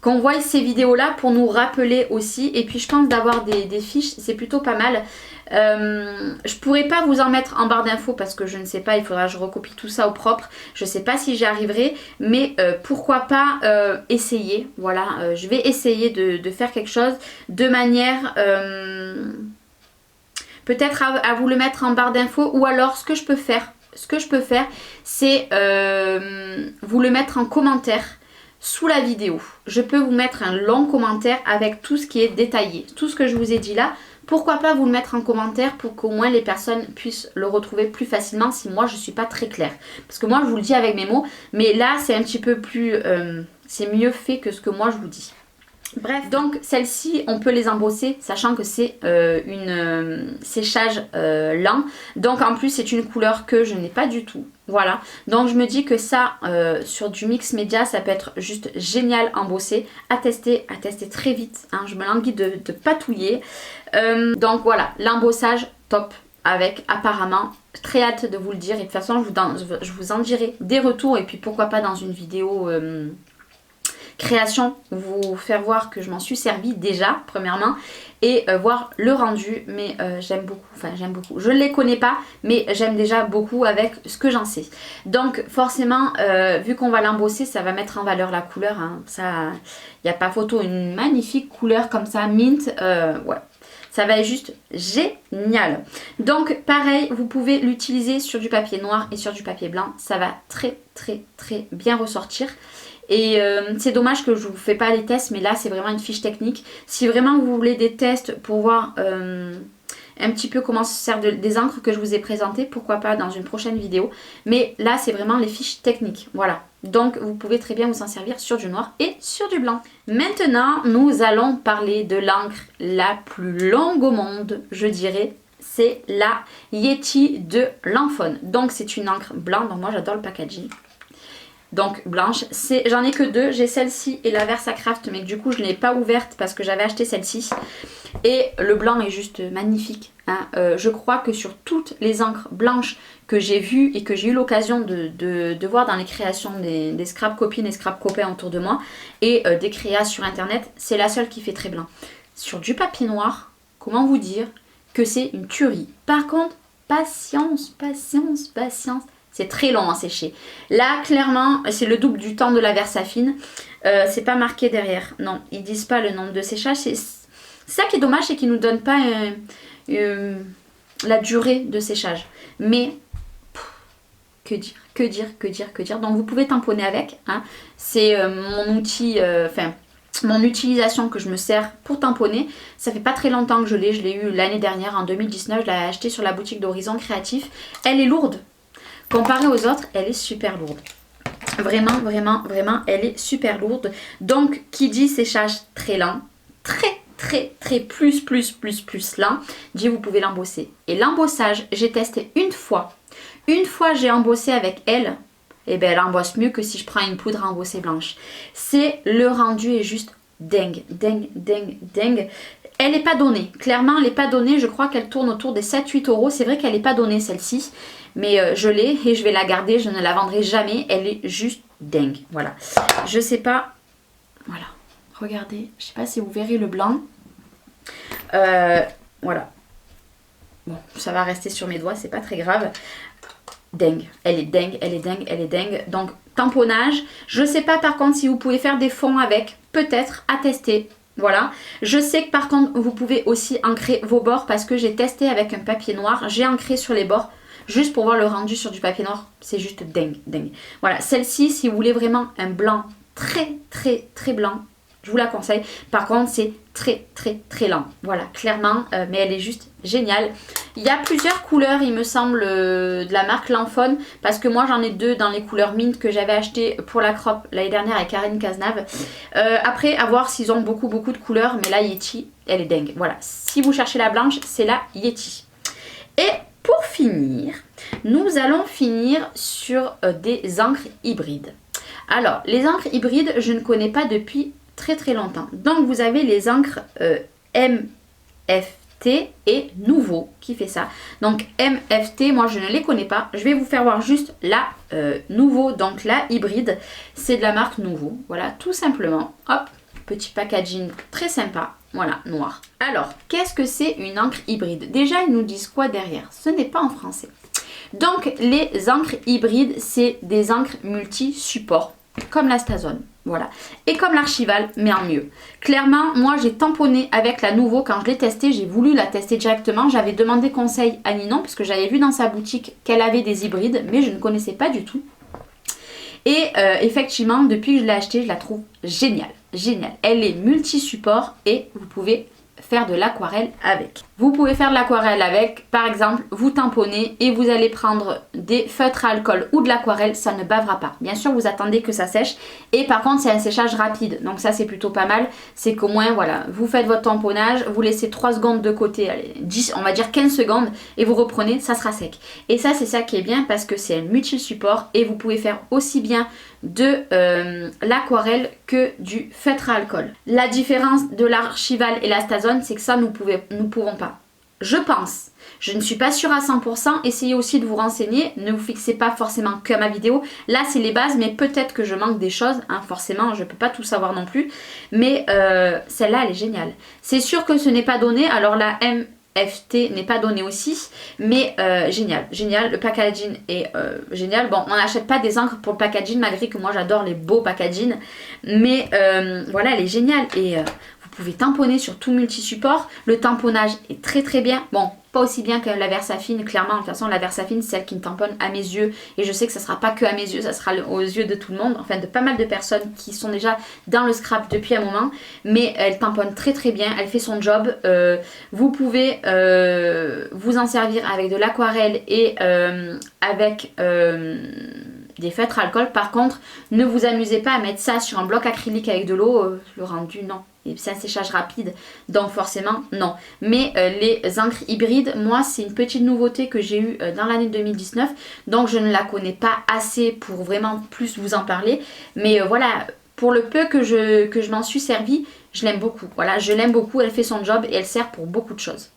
qu'on voit ces vidéos là pour nous rappeler aussi. Et puis je pense d'avoir des fiches, c'est plutôt pas mal. Je pourrais pas vous en mettre en barre d'infos parce que je ne sais pas, il faudra que je recopie tout ça au propre. Je sais pas si j'y arriverai, mais pourquoi pas essayer. Voilà, je vais essayer de faire quelque chose de manière... peut-être à vous le mettre en barre d'infos, ou alors ce que je peux faire, c'est vous le mettre en commentaire sous la vidéo. Je peux vous mettre un long commentaire avec tout ce qui est détaillé. Tout ce que je vous ai dit là, pourquoi pas vous le mettre en commentaire pour qu'au moins les personnes puissent le retrouver plus facilement si moi je suis pas très claire. Parce que moi je vous le dis avec mes mots, mais là c'est un petit peu plus... c'est mieux fait que ce que moi je vous dis. Bref, donc celle-ci on peut les embosser sachant que c'est séchage lent. Donc en plus c'est une couleur que je n'ai pas du tout. Voilà, donc je me dis que ça sur du mix média ça peut être juste génial embossé. À tester très vite, hein. Je me languis de patouiller. Donc voilà, l'embossage top avec apparemment. Très hâte de vous le dire et de toute façon je vous en dirai des retours et puis pourquoi pas dans une vidéo... création, vous faire voir que je m'en suis servi déjà premièrement et voir le rendu, mais j'aime beaucoup, je ne les connais pas mais j'aime déjà beaucoup avec ce que j'en sais. Donc forcément vu qu'on va l'embosser ça va mettre en valeur la couleur, hein. Ça, il n'y a pas photo, une magnifique couleur comme ça, mint, ouais. Ça va être juste génial. Donc pareil, vous pouvez l'utiliser sur du papier noir et sur du papier blanc. Ça va très bien ressortir. Et c'est dommage que je vous fais pas les tests, mais là c'est vraiment une fiche technique. Si vraiment vous voulez des tests pour voir un petit peu comment se sert des encres que je vous ai présentées, pourquoi pas dans une prochaine vidéo. Mais là c'est vraiment les fiches techniques, voilà. Donc vous pouvez très bien vous en servir sur du noir et sur du blanc. Maintenant nous allons parler de l'encre la plus longue au monde, je dirais. C'est la Yeti de Lancome. Donc c'est une encre blanche, donc moi j'adore le packaging. Donc blanche, j'en ai que deux, j'ai celle-ci et la Versacraft, mais du coup je ne l'ai pas ouverte parce que j'avais acheté celle-ci. Et le blanc est juste magnifique, hein. Je crois que sur toutes les encres blanches que j'ai vues et que j'ai eu l'occasion de voir dans les créations des scrap copines et scrap copains autour de moi et des créas sur internet, c'est la seule qui fait très blanc. Sur du papier noir, comment vous dire que c'est une tuerie. Par contre, patience. C'est très long à sécher. Là, clairement, c'est le double du temps de la Versafine. C'est pas marqué derrière. Non, ils disent pas le nombre de séchage. C'est ça qui est dommage, c'est qu'ils nous donnent pas la durée de séchage. Mais, que dire. Donc, vous pouvez tamponner avec, hein. C'est mon outil, mon utilisation que je me sers pour tamponner. Ça fait pas très longtemps que je l'ai eu l'année dernière, en 2019. Je l'ai acheté sur la boutique d'Horizon Créatif. Elle est lourde. Comparée aux autres, elle est super lourde. Vraiment, elle est super lourde. Donc, qui dit séchage très lent, très plus lent, dit vous pouvez l'embosser. Et l'embossage, j'ai testé une fois. Une fois, j'ai embossé avec elle. Et bien, elle embosse mieux que si je prends une poudre à embosser blanche. Le rendu est juste dingue. Elle n'est pas donnée. Clairement, elle n'est pas donnée. Je crois qu'elle tourne autour des 7-8 euros. C'est vrai qu'elle n'est pas donnée celle-ci. Mais je l'ai et je vais la garder. Je ne la vendrai jamais. Elle est juste dingue. Voilà. Je sais pas. Voilà. Regardez. Je sais pas si vous verrez le blanc. Voilà. Bon, ça va rester sur mes doigts. C'est pas très grave. Dingue. Elle est dingue. Donc, tamponnage. Je sais pas par contre si vous pouvez faire des fonds avec. Peut-être à tester. Voilà, je sais que par contre vous pouvez aussi ancrer vos bords parce que j'ai testé avec un papier noir, j'ai ancré sur les bords juste pour voir le rendu sur du papier noir, c'est juste dingue. Voilà, celle-ci si vous voulez vraiment un blanc très blanc, je vous la conseille. Par contre c'est très lent, voilà, clairement, mais elle est juste géniale. Il y a plusieurs couleurs il me semble de la marque Lancome parce que moi j'en ai deux dans les couleurs mint que j'avais acheté pour la crop l'année dernière avec Karine Cazenave. Après à voir s'ils ont beaucoup de couleurs, mais la Yeti elle est dingue. Voilà, si vous cherchez la blanche c'est la Yeti. Et pour finir, nous allons finir sur des encres hybrides. Alors les encres hybrides je ne connais pas depuis très longtemps. Donc vous avez les encres MFT et Nouveau qui fait ça. Donc MFT, moi je ne les connais pas. Je vais vous faire voir juste la Nouveau, donc la hybride. C'est de la marque Nouveau. Voilà, tout simplement. Hop, petit packaging très sympa. Voilà, noir. Alors, qu'est-ce que c'est une encre hybride? Déjà, ils nous disent quoi derrière? Ce n'est pas en français. Donc, les encres hybrides, c'est des encres multi-supports, comme la Stazone. Voilà. Et comme l'archival, mais en mieux. Clairement, moi j'ai tamponné avec la Nouveau quand je l'ai testée. J'ai voulu la tester directement. J'avais demandé conseil à Ninon parce que j'avais vu dans sa boutique qu'elle avait des hybrides, mais je ne connaissais pas du tout. Et effectivement, depuis que je l'ai achetée, je la trouve géniale. Elle est multi-support et vous pouvez faire de l'aquarelle avec. Vous pouvez faire de l'aquarelle avec, par exemple, vous tamponnez et vous allez prendre des feutres à alcool ou de l'aquarelle, ça ne bavera pas. Bien sûr, vous attendez que ça sèche et par contre, c'est un séchage rapide. Donc ça, c'est plutôt pas mal. C'est qu'au moins, voilà, vous faites votre tamponnage, vous laissez 3 secondes de côté, allez, 10, on va dire 15 secondes et vous reprenez, ça sera sec. Et ça, c'est ça qui est bien parce que c'est un multi-support et vous pouvez faire aussi bien de l'aquarelle que du feutre à alcool. La différence de l'archival et la Stazone, c'est que ça, nous pouvons pas. Je pense, je ne suis pas sûre à 100%, essayez aussi de vous renseigner, ne vous fixez pas forcément que à ma vidéo. Là, c'est les bases, mais peut-être que je manque des choses, hein, forcément, je ne peux pas tout savoir non plus. Mais celle-là, elle est géniale. C'est sûr que ce n'est pas donné, alors la MFT n'est pas donnée aussi, mais génial, génial, le packaging est génial. Bon, on n'achète pas des encres pour le packaging, malgré que moi j'adore les beaux packaging, mais voilà, elle est géniale et vous pouvez tamponner sur tout multi-support. Le tamponnage est très très bien. Bon, pas aussi bien que la Versafine, clairement. De toute façon, la Versafine, c'est celle qui me tamponne à mes yeux. Et je sais que ça ne sera pas que à mes yeux, ça sera aux yeux de tout le monde. Enfin, de pas mal de personnes qui sont déjà dans le scrap depuis un moment. Mais elle tamponne très très bien, elle fait son job. Vous pouvez vous en servir avec de l'aquarelle et avec des feutres à alcool. Par contre, ne vous amusez pas à mettre ça sur un bloc acrylique avec de l'eau. Le rendu, non. Et c'est un séchage rapide, donc forcément non. Mais les encres hybrides, moi c'est une petite nouveauté que j'ai eue dans l'année 2019. Donc je ne la connais pas assez pour vraiment plus vous en parler. Mais voilà, pour le peu que je m'en suis servie, je l'aime beaucoup. Voilà, je l'aime beaucoup, elle fait son job et elle sert pour beaucoup de choses.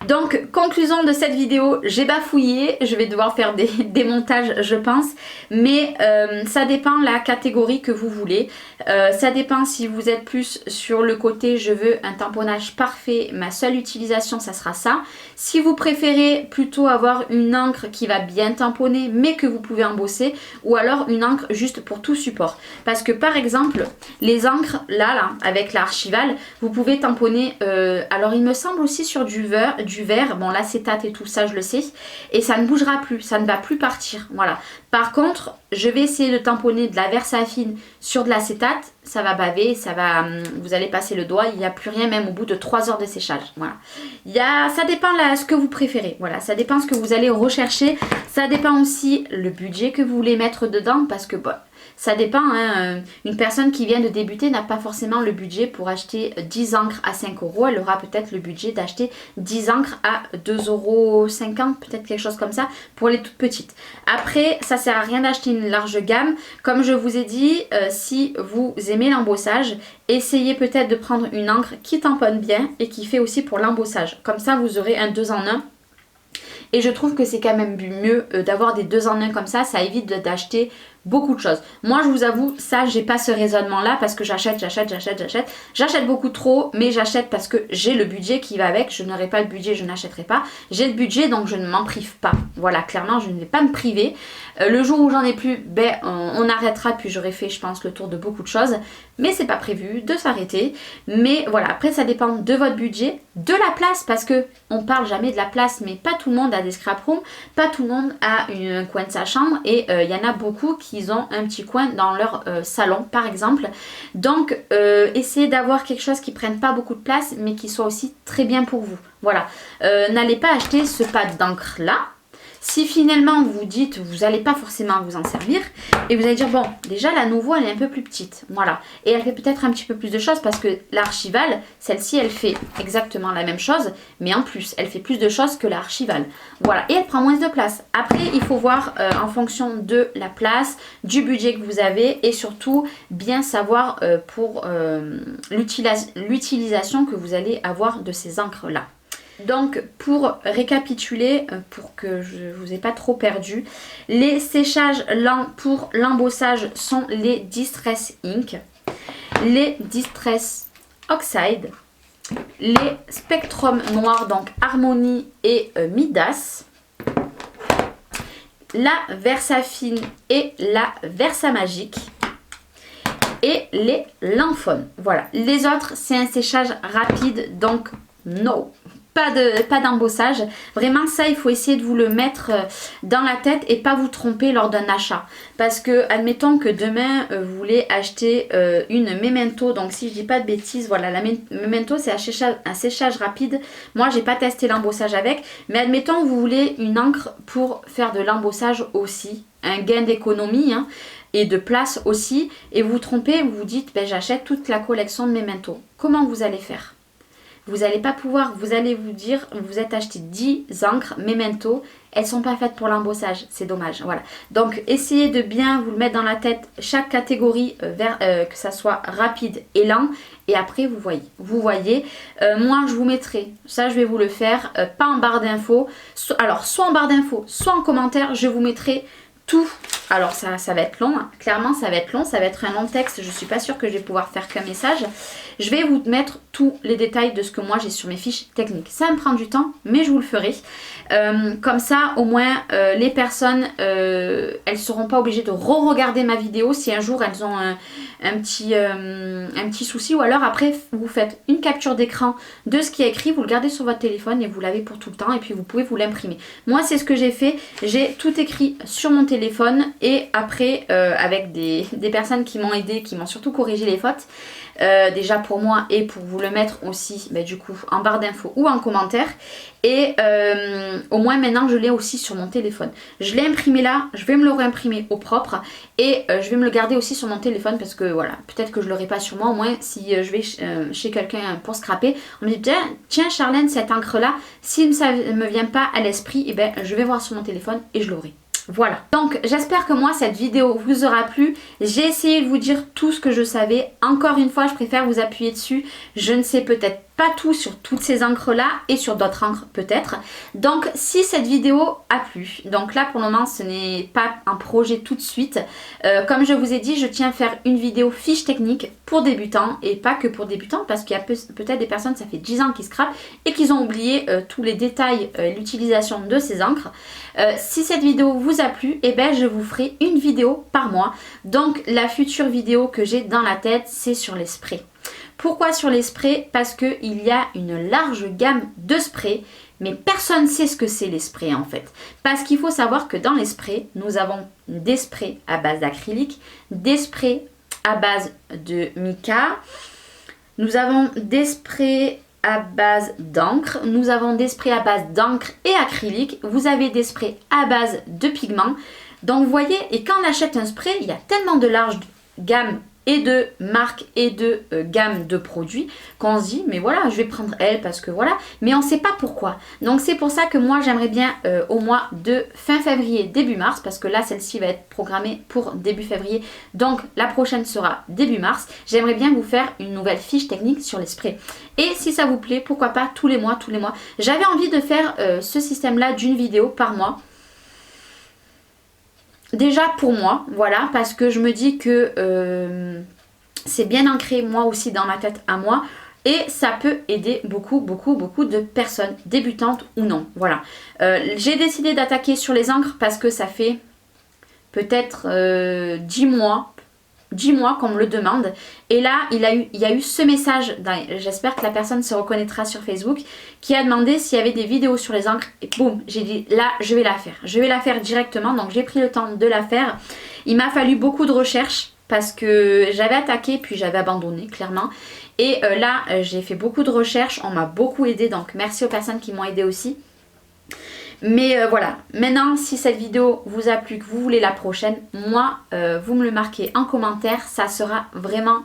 Donc, conclusion de cette vidéo, j'ai bafouillé, je vais devoir faire des montages je pense, mais ça dépend la catégorie que vous voulez, ça dépend si vous êtes plus sur le côté je veux un tamponnage parfait, ma seule utilisation ça sera ça. Si vous préférez plutôt avoir une encre qui va bien tamponner mais que vous pouvez embosser, ou alors une encre juste pour tout support. Parce que par exemple, les encres là avec l'archival, vous pouvez tamponner, alors il me semble aussi sur du verre, bon l'acétate et tout ça je le sais, et ça ne bougera plus, ça ne va plus partir, voilà. Par contre, je vais essayer de tamponner de la Versafine sur de l'acétate, ça va baver, ça va, vous allez passer le doigt, il n'y a plus rien même au bout de 3 heures de séchage, voilà. Ça dépend là ce que vous préférez, voilà, ça dépend ce que vous allez rechercher, ça dépend aussi le budget que vous voulez mettre dedans, parce que bon, ça dépend, hein. Une personne qui vient de débuter n'a pas forcément le budget pour acheter 10 encres à 5 €. Elle aura peut-être le budget d'acheter 10 encres à 2,50 €, peut-être quelque chose comme ça, pour les toutes petites. Après, ça sert à rien d'acheter une large gamme. Comme je vous ai dit, si vous aimez l'embossage, essayez peut-être de prendre une encre qui tamponne bien et qui fait aussi pour l'embossage. Comme ça, vous aurez un 2 en 1. Et je trouve que c'est quand même mieux d'avoir des 2 en 1 comme ça évite d'acheter beaucoup de choses. Moi je vous avoue, ça j'ai pas ce raisonnement là parce que j'achète beaucoup trop, mais j'achète parce que j'ai le budget qui va avec. Je n'aurai pas le budget, je n'achèterai pas. J'ai le budget donc je ne m'en prive pas. Voilà, clairement je ne vais pas me priver. Le jour où j'en ai plus, ben on arrêtera, puis j'aurai fait je pense le tour de beaucoup de choses, mais c'est pas prévu de s'arrêter. Mais voilà, après ça dépend de votre budget, de la place, parce que on parle jamais de la place, mais pas tout le monde a des scrap rooms, pas tout le monde a un coin de sa chambre, et il y en a beaucoup qui ont un petit coin dans leur salon par exemple. Donc essayez d'avoir quelque chose qui prenne pas beaucoup de place mais qui soit aussi très bien pour vous. Voilà, n'allez pas acheter ce pad d'encre là si finalement vous dites vous n'allez pas forcément vous en servir et vous allez dire bon déjà la Nouveau elle est un peu plus petite, voilà, et elle fait peut-être un petit peu plus de choses parce que l'archival, celle-ci elle fait exactement la même chose mais en plus elle fait plus de choses que l'archival, voilà, et elle prend moins de place. Après il faut voir en fonction de la place, du budget que vous avez et surtout bien savoir pour l'utilisation que vous allez avoir de ces encres là. Donc pour récapituler, pour que je ne vous ai pas trop perdu, les séchages lents pour l'embossage sont les Distress Ink, les Distress Oxide, les Spectrum Noir, donc Harmony et Midas, la Versafine et la Versamagic et les Lanphone. Voilà, les autres c'est un séchage rapide donc no. pas d'embossage. Vraiment ça, il faut essayer de vous le mettre dans la tête et pas vous tromper lors d'un achat. Parce que admettons que demain vous voulez acheter une Memento. Donc si je dis pas de bêtises, voilà, la Memento c'est un séchage rapide. Moi j'ai pas testé l'embossage avec. Mais admettons que vous voulez une encre pour faire de l'embossage aussi. Un gain d'économie hein, et de place aussi. Et vous vous trompez, vous vous dites ben, j'achète toute la collection de Memento. Comment vous allez faire? Vous n'allez pas pouvoir, vous allez vous dire, vous êtes acheté 10 encres Memento, elles sont pas faites pour l'embossage, c'est dommage, voilà. Donc essayez de bien vous le mettre dans la tête, chaque catégorie, que ça soit rapide et lent, et après vous voyez. Moi je vous mettrai, ça je vais vous le faire, pas en barre d'infos, alors soit en barre d'infos, soit en commentaire, je vous mettrai tout. Alors ça va être long, hein. Clairement ça va être long, ça va être un long texte, je suis pas sûre que je vais pouvoir faire qu'un message. Je vais vous mettre tous les détails de ce que moi j'ai sur mes fiches techniques. Ça me prend du temps, mais je vous le ferai. Comme ça, au moins, les personnes, elles seront pas obligées de re-regarder ma vidéo si un jour elles ont un petit souci. Ou alors après, vous faites une capture d'écran de ce qui est écrit, vous le gardez sur votre téléphone et vous l'avez pour tout le temps. Et puis vous pouvez vous l'imprimer. Moi, c'est ce que j'ai fait. J'ai tout écrit sur mon téléphone. Et après, avec des personnes qui m'ont aidé, qui m'ont surtout corrigé les fautes. Déjà pour moi et pour vous le mettre aussi du coup en barre d'infos ou en commentaire. Et au moins maintenant je l'ai aussi sur mon téléphone. Je l'ai imprimé là, je vais me le réimprimer au propre. Et je vais me le garder aussi sur mon téléphone parce que voilà, peut-être que je l'aurai pas sur moi. Au moins si je vais chez quelqu'un pour scraper, on me dit tiens Charlène, cette encre là, si ça ne me vient pas à l'esprit, et ben je vais voir sur mon téléphone et je l'aurai. Voilà, donc j'espère que moi cette vidéo vous aura plu. J'ai essayé de vous dire tout ce que je savais. Encore une fois, je préfère vous appuyer dessus. Je ne sais peut-être pas tout sur toutes ces encres là et sur d'autres encres peut-être. Donc si cette vidéo a plu, donc là pour le moment ce n'est pas un projet tout de suite. Comme je vous ai dit, je tiens à faire une vidéo fiche technique pour débutants et pas que pour débutants parce qu'il y a peut-être des personnes, ça fait 10 ans qu'ils scrapent et qu'ils ont oublié tous les détails, l'utilisation de ces encres. Si cette vidéo vous a plu, eh ben je vous ferai une vidéo par mois. Donc la future vidéo que j'ai dans la tête, c'est sur les sprays. Pourquoi sur les sprays? Parce qu'il y a une large gamme de sprays, mais personne ne sait ce que c'est les sprays en fait. Parce qu'il faut savoir que dans les sprays, nous avons des sprays à base d'acrylique, des sprays à base de mica, nous avons des sprays à base d'encre, nous avons des sprays à base d'encre et acrylique, vous avez des sprays à base de pigments. Donc vous voyez, et quand on achète un spray, il y a tellement de large gamme et de marques et de gamme de produits qu'on se dit mais voilà je vais prendre elle parce que voilà, mais on ne sait pas pourquoi. Donc c'est pour ça que moi j'aimerais bien au mois de fin février début mars, parce que là celle-ci va être programmée pour début février, donc la prochaine sera début mars. J'aimerais bien vous faire une nouvelle fiche technique sur les sprays et si ça vous plaît, pourquoi pas tous les mois. J'avais envie de faire ce système là d'une vidéo par mois. Déjà pour moi, voilà, parce que je me dis que c'est bien ancré moi aussi dans ma tête à moi. Et ça peut aider beaucoup de personnes, débutantes ou non. Voilà. J'ai décidé d'attaquer sur les encres parce que ça fait peut-être 10 mois qu'on me le demande. Et là, il y a eu ce message, j'espère que la personne se reconnaîtra sur Facebook, qui a demandé s'il y avait des vidéos sur les encres. Et boum, j'ai dit là, je vais la faire. Je vais la faire directement, donc j'ai pris le temps de la faire. Il m'a fallu beaucoup de recherches parce que j'avais attaqué puis j'avais abandonné clairement. Et là, j'ai fait beaucoup de recherches, on m'a beaucoup aidé, donc merci aux personnes qui m'ont aidé aussi. Mais voilà, maintenant si cette vidéo vous a plu, que vous voulez la prochaine, moi vous me le marquez en commentaire, ça sera vraiment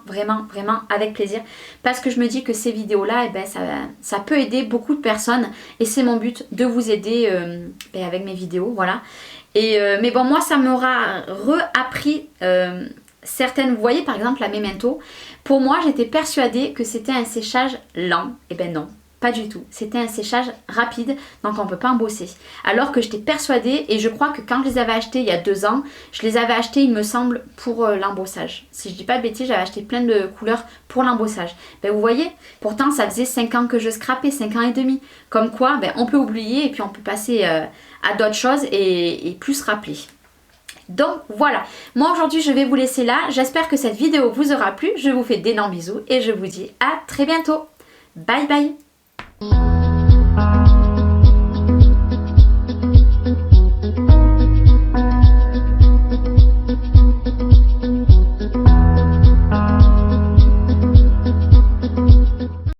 avec plaisir. Parce que je me dis que ces vidéos là, eh ben, ça peut aider beaucoup de personnes. Et c'est mon but de vous aider avec mes vidéos, voilà. Et, mais bon, moi ça m'aura reappris certaines, vous voyez par exemple la Memento. Pour moi j'étais persuadée que c'était un séchage lent, et ben non. Pas du tout, c'était un séchage rapide, donc on ne peut pas embosser. Alors que j'étais persuadée, et je crois que quand je les avais achetés il y a 2 ans, je les avais achetés il me semble pour l'embossage. Si je dis pas de bêtises, j'avais acheté plein de couleurs pour l'embossage. Ben vous voyez, pourtant ça faisait 5 ans que je scrapais, 5 ans et demi. Comme quoi, ben, on peut oublier et puis on peut passer à d'autres choses et plus se rappeler. Donc voilà, moi aujourd'hui je vais vous laisser là. J'espère que cette vidéo vous aura plu. Je vous fais d'énormes bisous et je vous dis à très bientôt. Bye bye.